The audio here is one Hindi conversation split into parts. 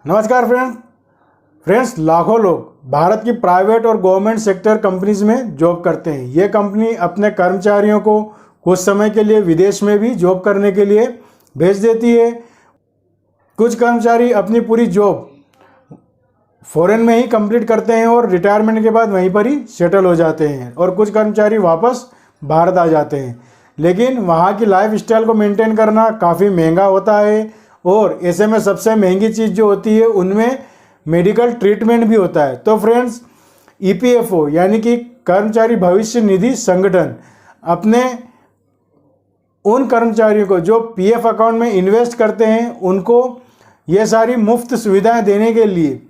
नमस्कार फ्रेंड्स लाखों लोग भारत की प्राइवेट और गवर्नमेंट सेक्टर कंपनीज में जॉब करते हैं। ये कंपनी अपने कर्मचारियों को कुछ समय के लिए विदेश में भी जॉब करने के लिए भेज देती है। कुछ कर्मचारी अपनी पूरी जॉब फॉरेन में ही कंप्लीट करते हैं और रिटायरमेंट के बाद वहीं पर ही सेटल हो जाते हैं, और कुछ कर्मचारी वापस भारत आ जाते हैं। लेकिन वहाँ की लाइफ स्टाइल को मेंटेन करना काफ़ी महंगा होता है, और ऐसे में सबसे महंगी चीज़ जो होती है उनमें मेडिकल ट्रीटमेंट भी होता है। तो फ्रेंड्स, ईपीएफओ यानी कि कर्मचारी भविष्य निधि संगठन अपने उन कर्मचारियों को जो पीएफ अकाउंट में इन्वेस्ट करते हैं उनको ये सारी मुफ्त सुविधाएं देने के लिए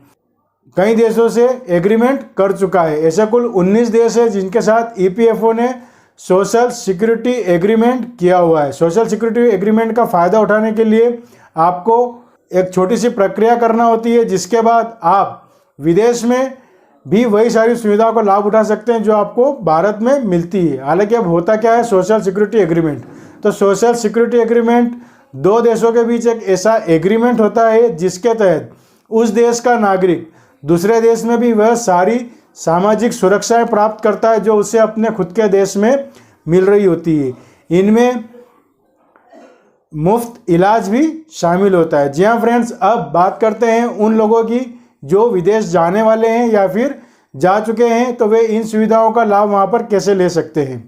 कई देशों से एग्रीमेंट कर चुका है। ऐसे कुल 19 देश है जिनके साथ ईपीएफओ ने सोशल सिक्योरिटी एग्रीमेंट किया हुआ है। सोशल सिक्योरिटी एग्रीमेंट का फ़ायदा उठाने के लिए आपको एक छोटी सी प्रक्रिया करना होती है, जिसके बाद आप विदेश में भी वही सारी सुविधाओं का लाभ उठा सकते हैं जो आपको भारत में मिलती है। हालांकि अब होता क्या है, सोशल सिक्योरिटी एग्रीमेंट। तो सोशल सिक्योरिटी एग्रीमेंट दो देशों के बीच एक ऐसा एग्रीमेंट होता है जिसके तहत उस देश का नागरिक दूसरे देश में भी वह सारी सामाजिक सुरक्षाएं प्राप्त करता है जो उसे अपने खुद के देश में मिल रही होती है। इनमें मुफ्त इलाज भी शामिल होता है। जी हाँ फ्रेंड्स, अब बात करते हैं उन लोगों की जो विदेश जाने वाले हैं या फिर जा चुके हैं, तो वे इन सुविधाओं का लाभ वहाँ पर कैसे ले सकते हैं।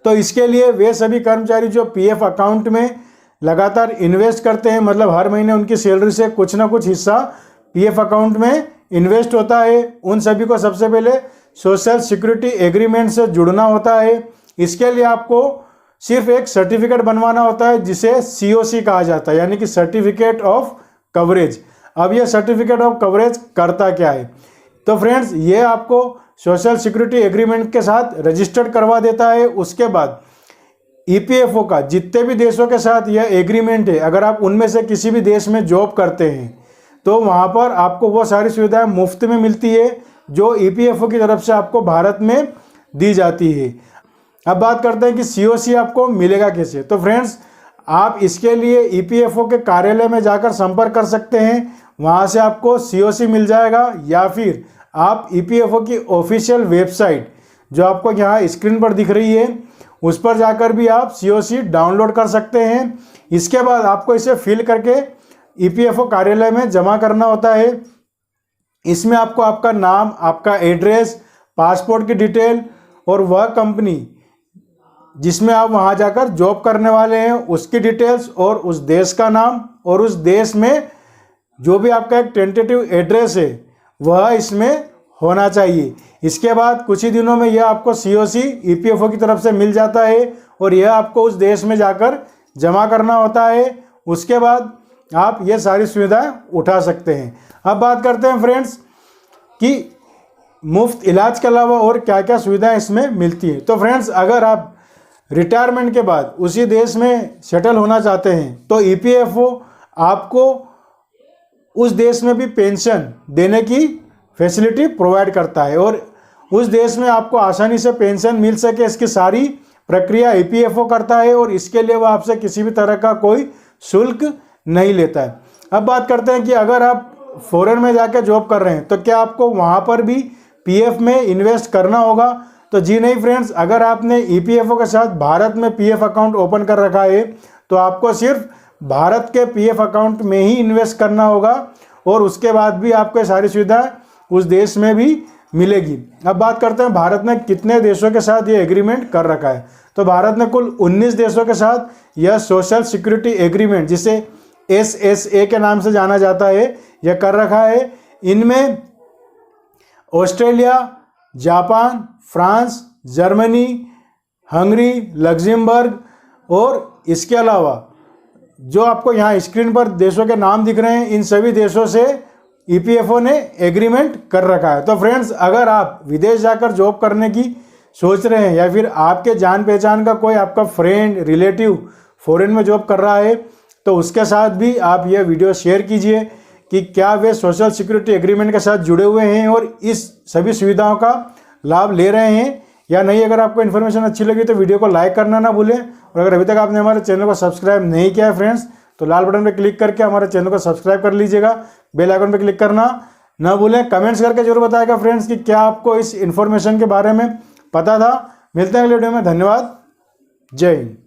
तो इसके लिए वे सभी कर्मचारी जो पीएफ अकाउंट में लगातार इन्वेस्ट करते हैं, मतलब हर महीने उनकी सैलरी से कुछ ना कुछ हिस्सा पीएफ अकाउंट में इन्वेस्ट होता है, उन सभी को सबसे पहले सोशल सिक्योरिटी एग्रीमेंट से जुड़ना होता है। इसके लिए आपको सिर्फ एक सर्टिफिकेट बनवाना होता है जिसे सीओसी कहा जाता है, यानी कि सर्टिफिकेट ऑफ कवरेज। अब ये सर्टिफिकेट ऑफ कवरेज करता क्या है, तो फ्रेंड्स ये आपको सोशल सिक्योरिटी एग्रीमेंट के साथ रजिस्टर्ड करवा देता है। उसके बाद ईपीएफओ का जितने भी देशों के साथ यह एग्रीमेंट है, अगर आप उनमें से किसी भी देश में जॉब करते हैं तो वहाँ पर आपको वो सारी सुविधाएं मुफ्त में मिलती है जो ईपीएफओ की तरफ से आपको भारत में दी जाती है। अब बात करते हैं कि सीओसी आपको मिलेगा कैसे। तो फ्रेंड्स, आप इसके लिए ईपीएफओ के कार्यालय में जाकर संपर्क कर सकते हैं, वहाँ से आपको सीओसी मिल जाएगा, या फिर आप ईपीएफओ की ऑफिशियल वेबसाइट जो आपको यहाँ स्क्रीन पर दिख रही है उस पर जाकर भी आप सीओसी डाउनलोड कर सकते हैं। इसके बाद आपको इसे फिल करके ईपीएफओ कार्यालय में जमा करना होता है। इसमें आपको आपका नाम, आपका एड्रेस, पासपोर्ट की डिटेल और वह कंपनी जिसमें आप वहाँ जाकर जॉब करने वाले हैं उसकी डिटेल्स और उस देश का नाम और उस देश में जो भी आपका एक टेंटेटिव एड्रेस है वह इसमें होना चाहिए। इसके बाद कुछ ही दिनों में यह आपको सीओसी ईपीएफओ की तरफ से मिल जाता है और यह आपको उस देश में जाकर जमा करना होता है। उसके बाद आप ये सारी सुविधाएं उठा सकते हैं। अब बात करते हैं फ्रेंड्स कि मुफ्त इलाज के अलावा और क्या क्या सुविधाएं इसमें मिलती हैं। तो फ्रेंड्स, अगर आप रिटायरमेंट के बाद उसी देश में सेटल होना चाहते हैं तो ईपीएफओ आपको उस देश में भी पेंशन देने की फैसिलिटी प्रोवाइड करता है, और उस देश में आपको आसानी से पेंशन मिल सके इसकी सारी प्रक्रिया ईपीएफओ करता है, और इसके लिए वह आपसे किसी भी तरह का कोई शुल्क नहीं लेता है। अब बात करते हैं कि अगर आप फॉरेन में जाकर जॉब कर रहे हैं तो क्या आपको वहाँ पर भी पीएफ में इन्वेस्ट करना होगा। तो जी नहीं फ्रेंड्स, अगर आपने ईपीएफओ के साथ भारत में पीएफ अकाउंट ओपन कर रखा है तो आपको सिर्फ भारत के पीएफ अकाउंट में ही इन्वेस्ट करना होगा, और उसके बाद भी आपको सारी सुविधाएं उस देश में भी मिलेगी। अब बात करते हैं भारत ने कितने देशों के साथ ये एग्रीमेंट कर रखा है। तो भारत ने कुल 19 देशों के साथ यह सोशल सिक्योरिटी एग्रीमेंट, जिसे SSA के नाम से जाना जाता है, यह कर रखा है। इनमें Australia, Japan, France, Germany, Hungary, Luxembourg और इसके अलावा जो आपको यहाँ स्क्रीन पर देशों के नाम दिख रहे हैं, इन सभी देशों से ईपीएफओ ने एग्रीमेंट कर रखा है। तो फ्रेंड्स, अगर आप विदेश जाकर जॉब करने की सोच रहे हैं या फिर आपके जान पहचान का कोई आपका फ्रेंड, रिलेटिव फॉरेन में जॉब कर रहा है तो उसके साथ भी आप यह वीडियो शेयर कीजिए कि क्या वे सोशल सिक्योरिटी एग्रीमेंट के साथ जुड़े हुए हैं और इस सभी सुविधाओं का लाभ ले रहे हैं या नहीं। अगर आपको इन्फॉर्मेशन अच्छी लगी तो वीडियो को लाइक करना ना भूलें, और अगर अभी तक आपने हमारे चैनल को सब्सक्राइब नहीं किया है फ्रेंड्स तो लाल बटन पर क्लिक करके हमारे चैनल को सब्सक्राइब कर लीजिएगा। बेल आइकन पर क्लिक करना ना भूलें। कमेंट्स करके जरूर बताएगा फ्रेंड्स कि क्या आपको इस इन्फॉर्मेशन के बारे में पता था। मिलते हैं अगले वीडियो में। धन्यवाद। जय हिंद।